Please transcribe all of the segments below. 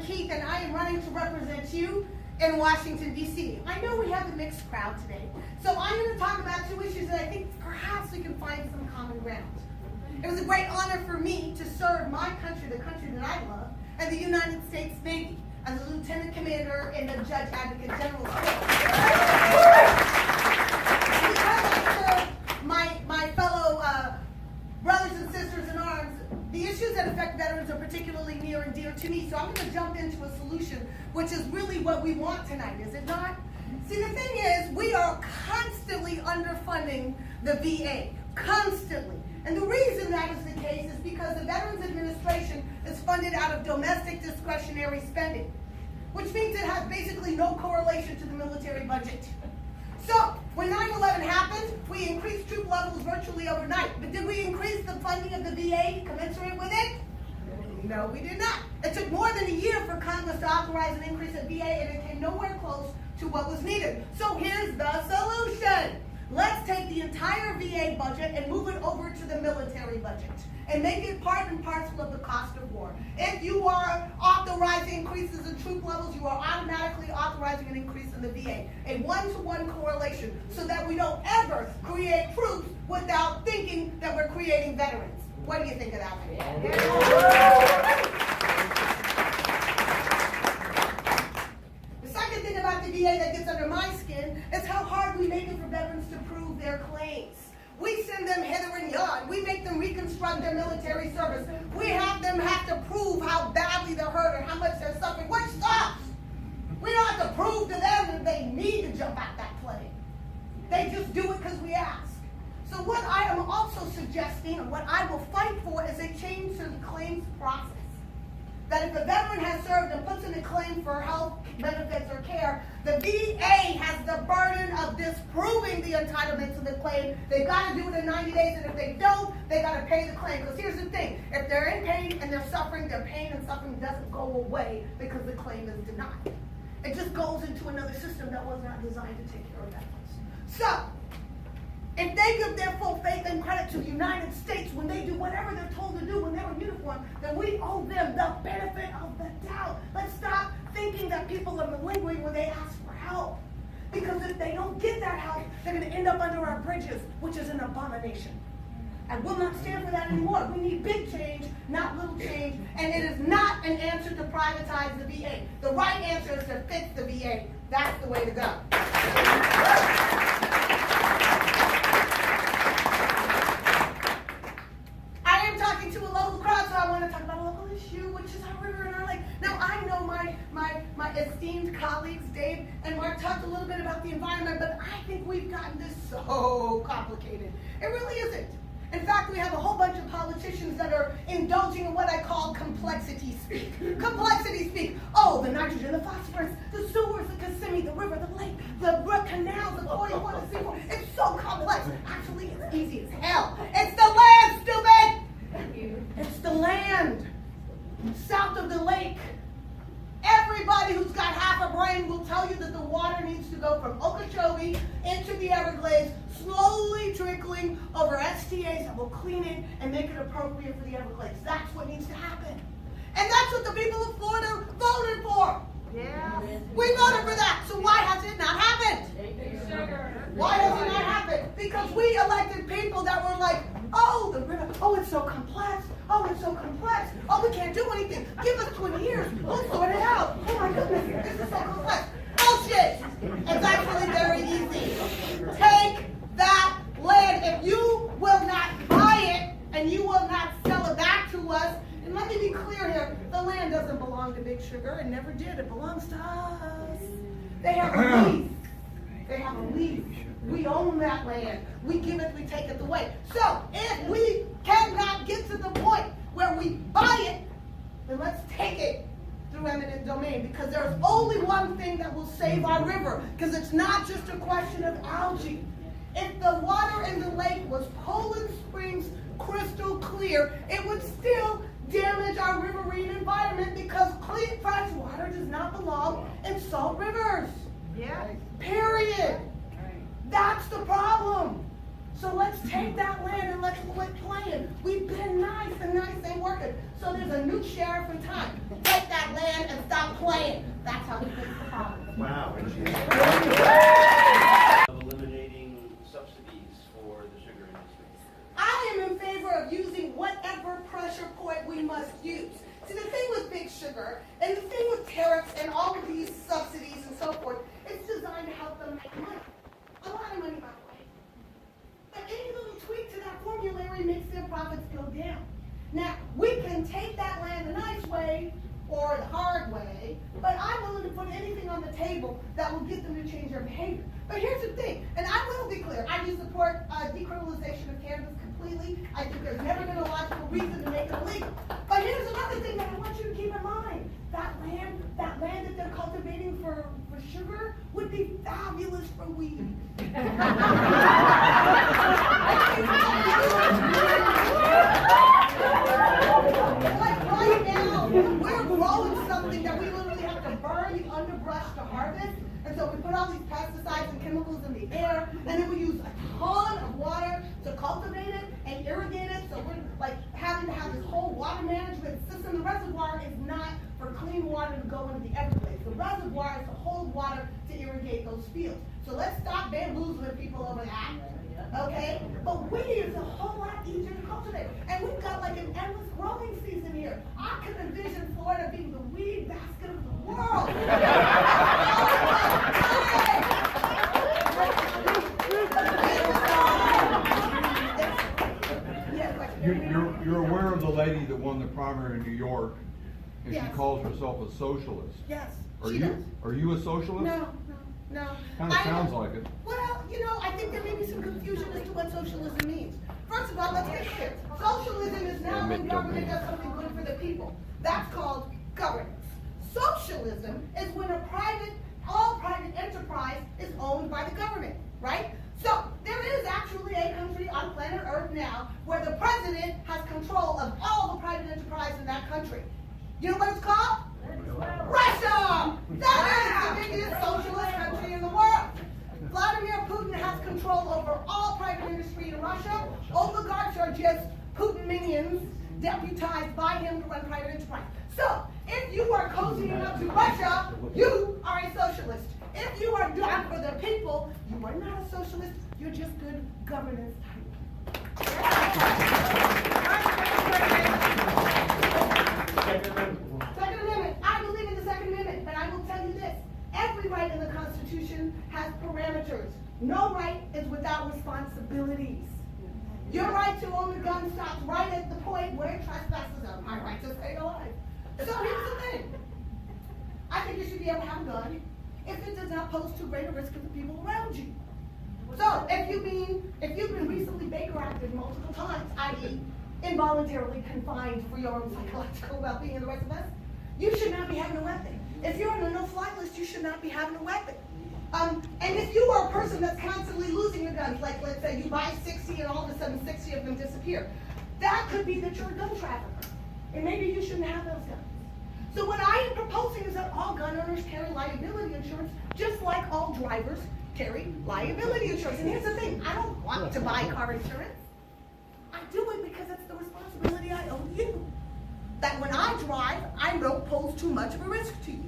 Keith, and I am running to represent you in Washington, D.C. I know we have a mixed crowd today, so I'm going to talk about two issues that I think perhaps we can find some common ground. It was a great honor for me to serve my country, the country that I love, and the United States Navy as a lieutenant commander in the Judge Advocate General's Corps. Because I serve my fellow brothers and sisters in arms, the issues that affect veterans are particularly near and dear to me, so I'm going to jump into a solution, which is really what we want tonight, is it not? See, the thing is, we are constantly underfunding the VA, constantly. And the reason that is the case is because the Veterans Administration is funded out of domestic discretionary spending, which means it has basically no correlation to the military budget. So, when 9/11 happened, we increased troop levels virtually overnight. But did we increase the funding of the VA commensurate with it? No, we did not. It took more than a year for Congress to authorize an increase in VA, and it came nowhere close to what was needed. So here's the solution. Let's take the entire VA budget and move it over to the military budget and make it part and parcel of the cost of war. If you are authorizing increases in troop levels, you are automatically authorizing an increase in the VA. A one-to-one correlation so that we don't ever create troops without thinking that we're creating veterans. What do you think of that? The second thing about the VA that gets under my skin is how hard we make it for veterans to prove their claims. We send them hither and yon. We make them reconstruct their military service. We have them have to prove how badly they're hurt or how much they're suffering. Which sucks. We don't have to prove to them that they need to jump out that plane. They just do it because we ask. So what I am also suggesting, and what I will fight for, is a change to the claims process. That if a veteran has served and puts in a claim for health benefits or care, the VA has the burden of disproving the entitlement to the claim. They've got to do it in 90 days, and if they don't, they got to pay the claim. Because here's the thing, if they're in pain and they're suffering, their pain and suffering doesn't go away because the claim is denied. It just goes into another system that was not designed to take care of that. So, if they give their full faith and credit to the United States when they do whatever they're told to do when they're in uniform, then we owe them the benefit of the doubt. Let's stop thinking that people are malingering when they ask for help. Because if they don't get that help, they're going to end up under our bridges, which is an abomination. I will not stand for that anymore. We need big change, not little change, and it is not an answer to privatize the VA. The right answer is to fix the VA. That's the way to go. To a local crowd, so I want to talk about a local issue, which is our river and our lake. Now, I know my esteemed colleagues, Dave and Mark, talked a little bit about the environment, but I think we've gotten this so complicated. It really isn't. In fact, we have a whole bunch of politicians that are indulging in what I call complexity speak. Complexity speak. Oh, the nitrogen, the phosphorus, the sewers, the Kissimmee, the river, the lake, the canals, the 44, the seaport. It's so complex. Actually, it's easy as hell. It's the land, stupid! It's the land south of the lake. Everybody who's got half a brain will tell you that the water needs to go from Okeechobee into the Everglades, slowly trickling over STAs that will clean it and make it appropriate for the Everglades. That's what needs to happen. And that's what the people of Florida voted for. Yeah. We voted for that. So why has it not happened? Why has it not happened? Because we elected people that were like, oh, the river, oh, it's so complex. Oh, it's so complex. Oh, we can't do anything. Give us 20 years. We'll sort it out. Oh, my goodness. This is so complex. Bullshit. It's actually very easy. Take that land. If you will not buy it and you will not sell it back to us, and let me be clear here, the land doesn't belong to Big Sugar. It never did. It belongs to us. They have a lease. They have a lease. We own that land. We give it, we take it away. So, if we cannot get to the point where we buy it, then let's take it through eminent domain, because there's only one thing that will save our river, because it's not just a question of algae. If the water in the lake was Poland Springs crystal clear, it would still damage our riverine environment, because clean fresh water does not belong in salt rivers. Yeah. Period. That's the problem. So let's take that land and let's quit playing. We've been nice and nice ain't working. So there's a new sheriff in town. Take that land and stop playing. That's how we fix the problem. Wow. Eliminating subsidies for the sugar industry. I am in favor of using whatever pressure point we must use. See, the thing with Big Sugar and the thing with tariffs and all of these subsidies and so forth, it's designed to help them make money. A lot of money, by the way. But any little tweak to that formulary makes their profits go down. Now, we can take that land the nice way or the hard way, but I'm willing to put anything on the table that will get them to change their behavior. But here's the thing, and I will be clear, I do support decriminalization of cannabis completely. I think there's never been a logical reason to make it illegal. But here's another thing that I want you to keep in mind. That land that they're cultivating for sugar would be fabulous for weed. Like right now, we're growing something that we literally have to burn the underbrush to harvest. And so we put all these pesticides and chemicals in the air, and then we use a ton of water to cultivate it and irrigate it. So we're like having to have this whole water management system. The reservoir is not for clean water to go into the Everglades. The reservoir is to hold water to irrigate those fields. So let's stop bamboozling people over that, okay? But weed is a whole lot easier to cultivate. And we've got like an endless growing season here. I could envision Florida being the weed basket of the world. You're aware of the lady that won the primary in New York, and Yes. she calls herself a socialist. Yes, Are she you? does. Are you a socialist? No. Kind of sounds like it. Well, I think there may be some confusion as to what socialism means. First of all, let's get clear. Socialism is now when government does something good for the people. That's called governance. Socialism is when all private enterprise is owned by the government, right? So there is actually a country on planet Earth now where the president has control of all the private enterprise in that country. You know what it's called? Russia! That is the biggest socialist country in the world. Vladimir Putin has control over all private industry in Russia. Oligarchs are just Putin minions deputized by him to run private enterprise. So, if you are cozying up to Russia, you are a socialist. If you are down for the people, you are not a socialist, you're just good governance type. Second Amendment. I believe in the Second Amendment, but I will tell you this. Every right in the Constitution has parameters. No right is without responsibilities. Your right to own a gun stops right at the point where it trespasses on my right to stay alive. So here's the thing. I think you should be able to have a gun if it does not pose too great a risk to the people around you. So if you've been recently Baker Acted multiple times, i.e. involuntarily confined for your own psychological well-being and the rest of us, you should not be having a weapon. If you're on a no-fly list, you should not be having a weapon. And if you are a person that's constantly losing your guns, like let's say you buy 60 and all of a sudden 60 of them disappear, that could be that you're a gun trafficker. And maybe you shouldn't have those guns. So what I am proposing is that all gun owners carry liability insurance, just like all drivers carry liability insurance. And here's the thing, I don't want to buy car insurance. I do it because it's the responsibility I owe you. That when I drive, I don't pose too much of a risk to you.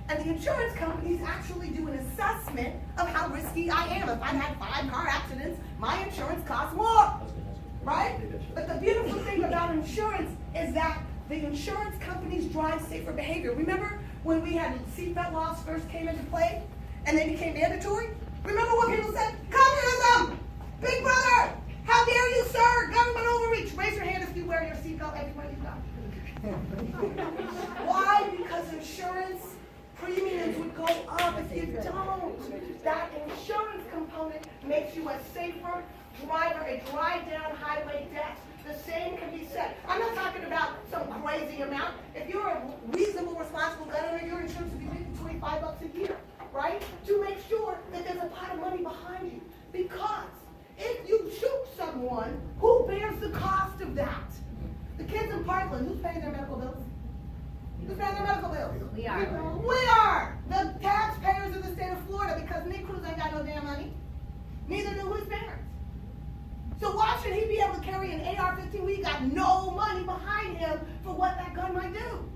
And the insurance companies actually do an assessment of how risky I am. If I've had 5 car accidents, my insurance costs more, right? But the beautiful thing about insurance is that the insurance companies drive safer behavior. Remember when we had seatbelt laws first came into play and they became mandatory? Remember what people said? Communism! Big brother! How dare you, sir? Government overreach. Raise your hand if you wear your seatbelt everywhere you go. Why? Because insurance premiums would go up if you don't. That insurance component makes you a safer driver, a drive-down highway death. The same can be said. I'm not talking about some crazy amount. If you're a reasonable, responsible gun owner, your insurance would be $25 a year, right? To make sure that there's a pot of money behind you. Because if you shoot someone, who bears the cost of that? The kids in Parkland, who's paying their medical bills? Who's paying their medical bills? We are. We are! The taxpayers of the state of Florida, because Nick Cruz ain't got no damn money. Neither do his parents. So why should he be able to carry an AR-15 when he got no money behind him for what that gun might do?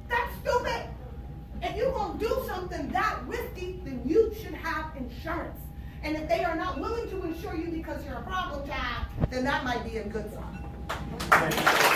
That's stupid. If you're going to do something that risky, then you should have insurance. And if they are not willing to insure you because you're a problem child, then that might be a good sign.